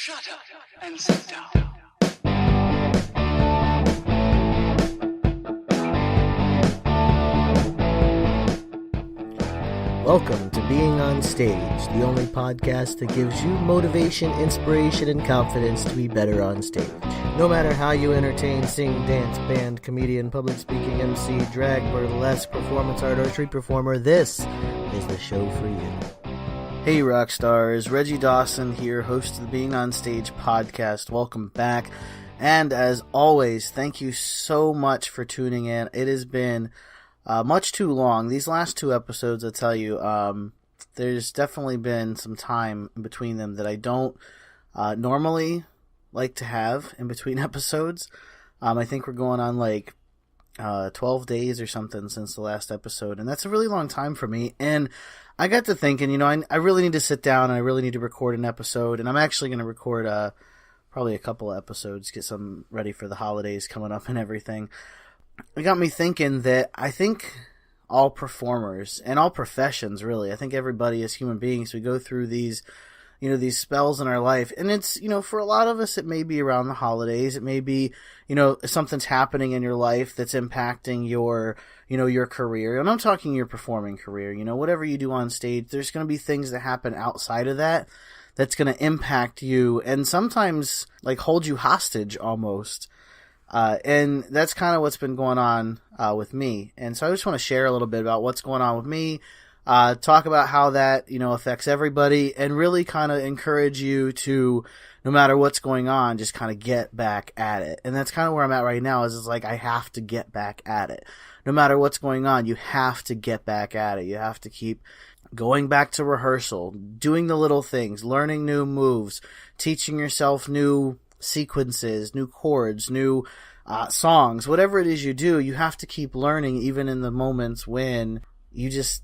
Shut up and sit down. Welcome to Being on Stage, the only podcast that gives you motivation, inspiration, and confidence to be better on stage. No matter how you entertain, sing, dance, band, comedian, public speaking, MC, drag, burlesque, performance art, or street performer, this is the show for you. Hey rock stars, Reggie Dawson here, host of the Being on Stage podcast. Welcome back. And as always, thank you so much for tuning in. It has been much too long. These last two episodes, I tell you, there's definitely been some time in between them that I don't normally like to have in between episodes. I think we're going on like 12 days or something since the last episode, and that's a really long time for me. And I got to thinking, I really need to sit down and I really need to record an episode, and I'm actually going to record probably a couple of episodes, get some ready for the holidays coming up and everything. It got me thinking that I think all performers and all professions, really, I think everybody as human beings, we go through these spells in our life. And it's, for a lot of us, it may be around the holidays. It may be, something's happening in your life that's impacting your career. And I'm talking your performing career, whatever you do on stage, there's going to be things that happen outside of that that's going to impact you and sometimes like hold you hostage almost. And that's kind of what's been going on with me. And so I just want to share a little bit about what's going on with me, talk about how that, affects everybody, and really kind of encourage you to, no matter what's going on, just kind of get back at it. And that's kind of where I'm at right now, is it's like I have to get back at it. No matter what's going on, you have to get back at it. You have to keep going back to rehearsal, doing the little things, learning new moves, teaching yourself new sequences, new chords, new songs, whatever it is you do, you have to keep learning even in the moments when you just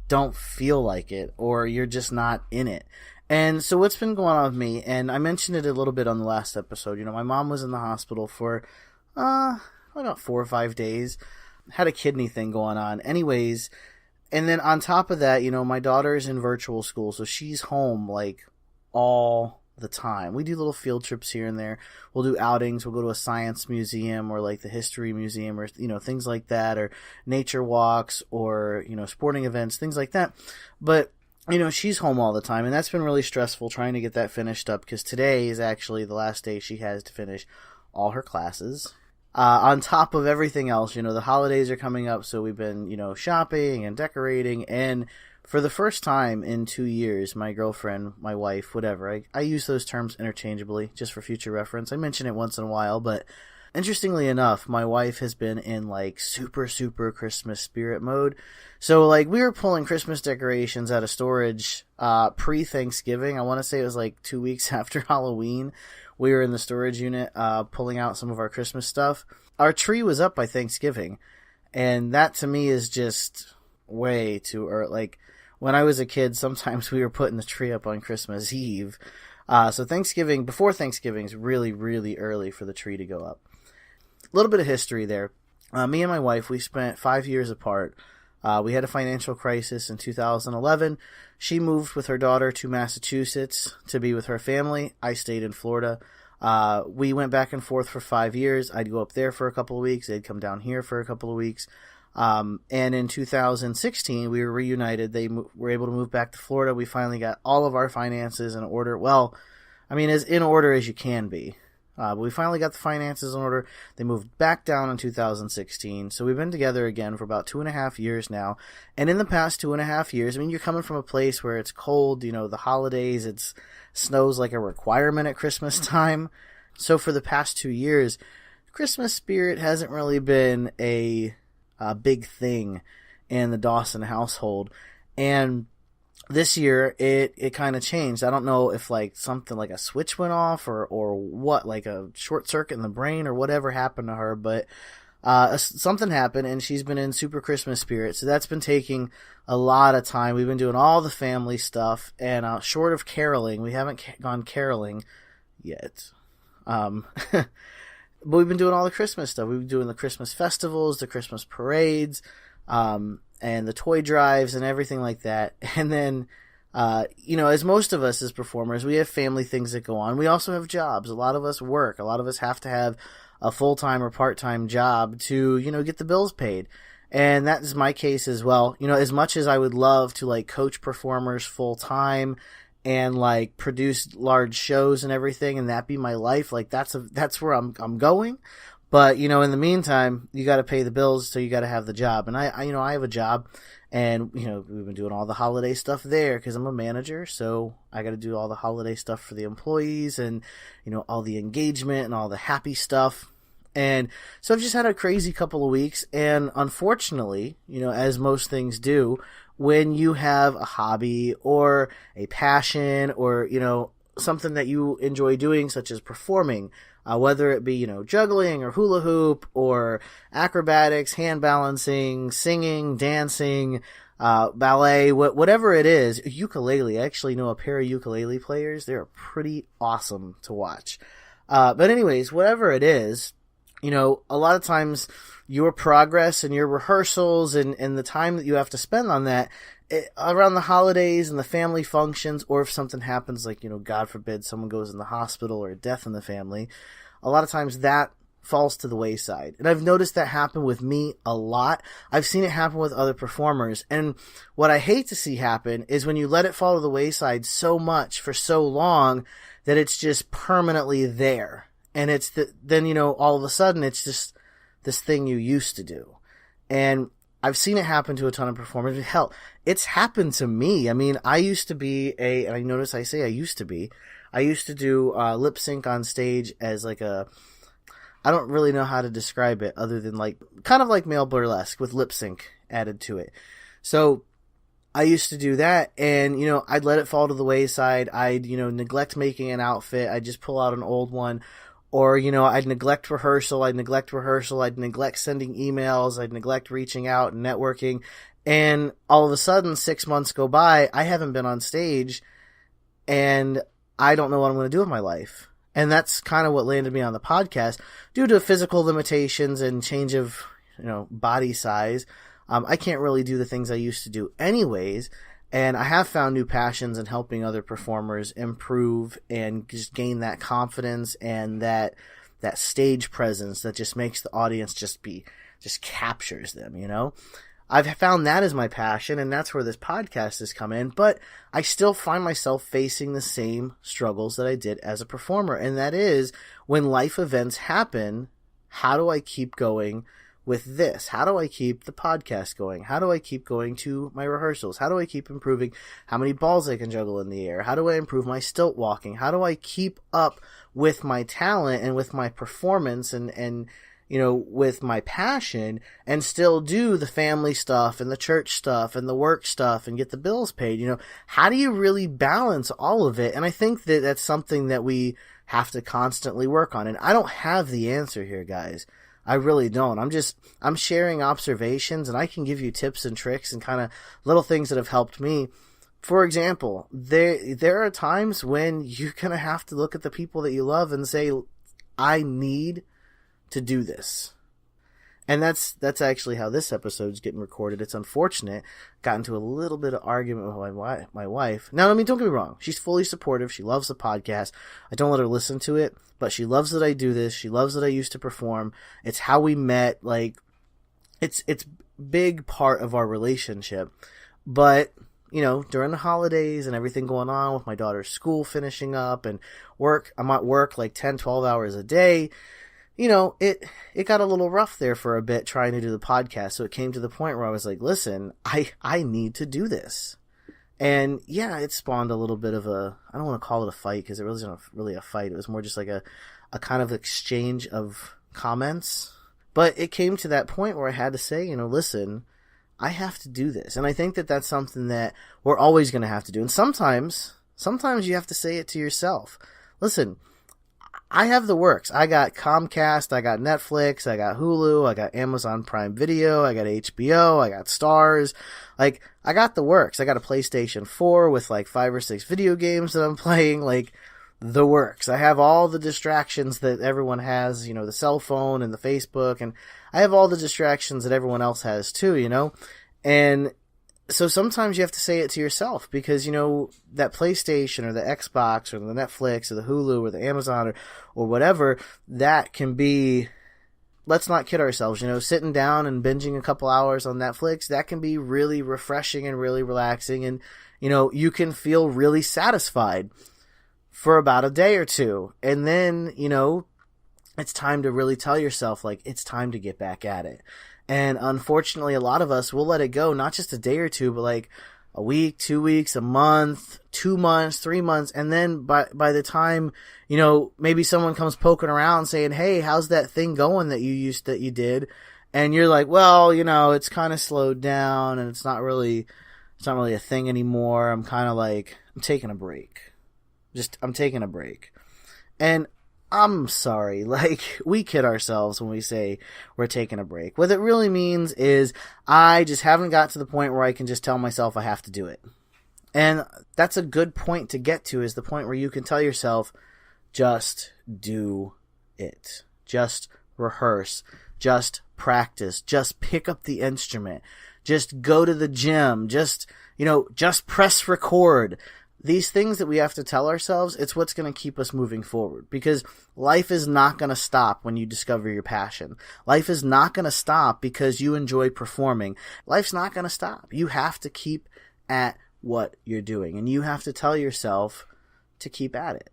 don't feel like it or you're just not in it. And so what's been going on with me, and I mentioned it a little bit on the last episode, my mom was in the hospital for about 4 or 5 days, had a kidney thing going on anyways, and then on top of that, my daughter's in virtual school, so she's home like all the time. We do little field trips here and there. We'll do outings. We'll go to a science museum or like the history museum or, things like that, or nature walks or, sporting events, things like that. But, she's home all the time, and that's been really stressful trying to get that finished up, because today is actually the last day she has to finish all her classes. On top of everything else, the holidays are coming up, so we've been, shopping and decorating, and for the first time in 2 years, my girlfriend, my wife, whatever, I use those terms interchangeably just for future reference. I mention it once in a while, but interestingly enough, my wife has been in like super, super Christmas spirit mode. So like we were pulling Christmas decorations out of storage pre-Thanksgiving. I want to say it was like 2 weeks after Halloween. We were in the storage unit pulling out some of our Christmas stuff. Our tree was up by Thanksgiving, and that to me is just way too early. Like, when I was a kid, sometimes we were putting the tree up on Christmas Eve. So before Thanksgiving is really, really early for the tree to go up. A little bit of history there. Me and my wife, we spent 5 years apart. We had a financial crisis in 2011. She moved with her daughter to Massachusetts to be with her family. I stayed in Florida. We went back and forth for 5 years. I'd go up there for a couple of weeks. They'd come down here for a couple of weeks. And in 2016, we were reunited. They were able to move back to Florida. We finally got all of our finances in order. Well, as in order as you can be. But we finally got the finances in order. They moved back down in 2016. So we've been together again for about 2.5 years now. And in the past 2.5 years, you're coming from a place where it's cold, the holidays, snows like a requirement at Christmas time. So for the past 2 years, Christmas spirit hasn't really been a big thing in the Dawson household. And this year it kind of changed. I don't know if like something like a switch went off or what, like a short circuit in the brain or whatever happened to her, but something happened and she's been in super Christmas spirit. So that's been taking a lot of time. We've been doing all the family stuff, and short of caroling, we haven't gone caroling yet. But we've been doing all the Christmas stuff. We've been doing the Christmas festivals, the Christmas parades, and the toy drives and everything like that. And then As most of us as performers, we have family things that go on. We also have jobs. A lot of us work. A lot of us have to have a full-time or part-time job to, get the bills paid. And that is my case as well. As much as I would love to like coach performers full-time and like produce large shows and everything and that be my life, like that's where I'm going. But, in the meantime, you got to pay the bills, so you got to have the job. And I have a job. And, we've been doing all the holiday stuff there because I'm a manager. So I got to do all the holiday stuff for the employees and, all the engagement and all the happy stuff. And so I've just had a crazy couple of weeks. And unfortunately, as most things do, when you have a hobby or a passion or, something that you enjoy doing, such as performing, whether it be, juggling or hula hoop or acrobatics, hand balancing, singing, dancing, ballet, whatever it is, ukulele. I actually know a pair of ukulele players. They're pretty awesome to watch. But anyways, whatever it is, a lot of times your progress and your rehearsals and the time that you have to spend on that around the holidays and the family functions, or if something happens, like, God forbid someone goes in the hospital or a death in the family, a lot of times that falls to the wayside. And I've noticed that happen with me a lot. I've seen it happen with other performers. And what I hate to see happen is when you let it fall to the wayside so much for so long that it's just permanently there. And then, all of a sudden it's just this thing you used to do. And I've seen it happen to a ton of performers. Hell, it's happened to me. I mean, I used to be and I notice I say I used to do lip sync on stage as like I don't really know how to describe it other than like, kind of like male burlesque with lip sync added to it. So I used to do that, and, I'd let it fall to the wayside. I'd, neglect making an outfit. I'd just pull out an old one. Or, I'd neglect rehearsal, I'd neglect sending emails, I'd neglect reaching out and networking. And all of a sudden, 6 months go by, I haven't been on stage, and I don't know what I'm going to do with my life. And that's kind of what landed me on the podcast. Due to physical limitations and change of, body size, I can't really do the things I used to do anyways. And I have found new passions in helping other performers improve and just gain that confidence and that stage presence that just makes the audience just captures them, I've found that as my passion, and that's where this podcast has come in. But I still find myself facing the same struggles that I did as a performer. And that is, when life events happen, how do I keep going with this? How do I keep the podcast going? How do I keep going to my rehearsals? How do I keep improving how many balls I can juggle in the air? How do I improve my stilt walking? How do I keep up with my talent and with my performance and with my passion and still do the family stuff and the church stuff and the work stuff and get the bills paid? How do you really balance all of it? And I think that that's something that we have to constantly work on. And I don't have the answer here, guys. I really don't. I'm sharing observations, and I can give you tips and tricks and kind of little things that have helped me. For example, there are times when you're going to have to look at the people that you love and say, I need to do this. And that's actually how this episode's getting recorded. It's unfortunate. Got into a little bit of argument with my wife. Now, don't get me wrong. She's fully supportive. She loves the podcast. I don't let her listen to it, but she loves that I do this. She loves that I used to perform. It's how we met. Like, it's big part of our relationship. But, during the holidays and everything going on with my daughter's school finishing up and work, I'm at work like 10, 12 hours a day. It got a little rough there for a bit trying to do the podcast. So it came to the point where I was like, listen, I need to do this. And yeah, it spawned a little bit of I don't want to call it a fight because it wasn't really a fight. It was more just like a kind of exchange of comments. But it came to that point where I had to say, listen, I have to do this. And I think that that's something that we're always going to have to do. And sometimes you have to say it to yourself. Listen, I have the works. I got Comcast, I got Netflix, I got Hulu, I got Amazon Prime Video, I got HBO, I got Stars. Like, I got the works. I got a PlayStation 4 with like 5 or 6 video games that I'm playing, like the works. I have all the distractions that everyone has, the cell phone and the Facebook, and I have all the distractions that everyone else has too, And so sometimes you have to say it to yourself because, that PlayStation or the Xbox or the Netflix or the Hulu or the Amazon or whatever, that can be, let's not kid ourselves, sitting down and binging a couple hours on Netflix, that can be really refreshing and really relaxing. And, you can feel really satisfied for about a day or two. And then, it's time to really tell yourself, like, it's time to get back at it. And unfortunately, a lot of us will let it go, not just a day or two, but like a week, 2 weeks, a month, 2 months, 3 months. And then by the time, maybe someone comes poking around saying, hey, how's that thing going that you did? And you're like, well, it's kind of slowed down and it's not really a thing anymore. I'm kind of like, I'm taking a break. I'm taking a break. And I'm sorry, like, we kid ourselves when we say we're taking a break. What it really means is I just haven't got to the point where I can just tell myself I have to do it. And that's a good point to get to, is the point where you can tell yourself, just do it. Just rehearse. Just practice. Just pick up the instrument. Just go to the gym. Just press record. These things that we have to tell ourselves, it's what's going to keep us moving forward, because life is not going to stop when you discover your passion. Life is not going to stop because you enjoy performing. Life's not going to stop. You have to keep at what you're doing, and you have to tell yourself to keep at it.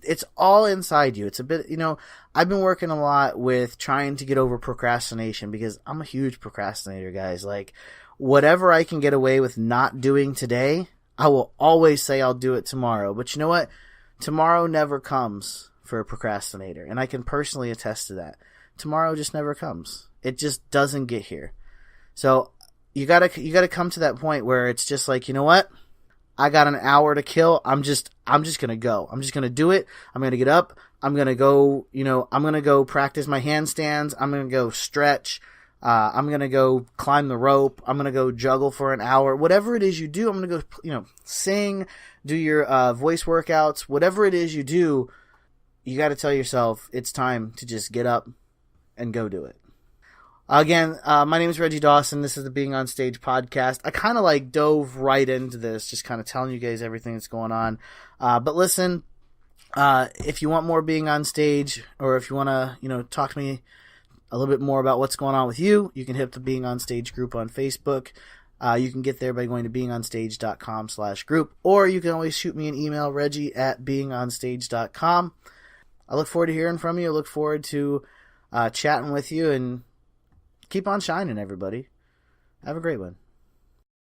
It's all inside you. It's a bit, I've been working a lot with trying to get over procrastination, because I'm a huge procrastinator, guys. Like, whatever I can get away with not doing today, I will always say I'll do it tomorrow. But you know what? Tomorrow never comes for a procrastinator. And I can personally attest to that. Tomorrow just never comes. It just doesn't get here. So you gotta come to that point where it's just like, you know what? I got an hour to kill. I'm just gonna go. I'm just gonna do it. I'm gonna get up. I'm gonna go, I'm gonna go practice my handstands. I'm gonna go stretch. I'm going to go climb the rope. I'm going to go juggle for an hour. Whatever it is you do, I'm going to go, sing, do your voice workouts. Whatever it is you do, you got to tell yourself it's time to just get up and go do it. Again, my name is Reggie Dawson. This is the Being on Stage podcast. I kind of dove right into this, just kind of telling you guys everything that's going on. But listen, if you want more Being on Stage, or if you want to, talk to me a little bit more about what's going on with you, you can hit the Being on Stage group on Facebook. You can get there by going to beingonstage.com/group, or you can always shoot me an email, reggie@beingonstage.com. I look forward to hearing from you. I look forward to chatting with you, and keep on shining, everybody. Have a great one.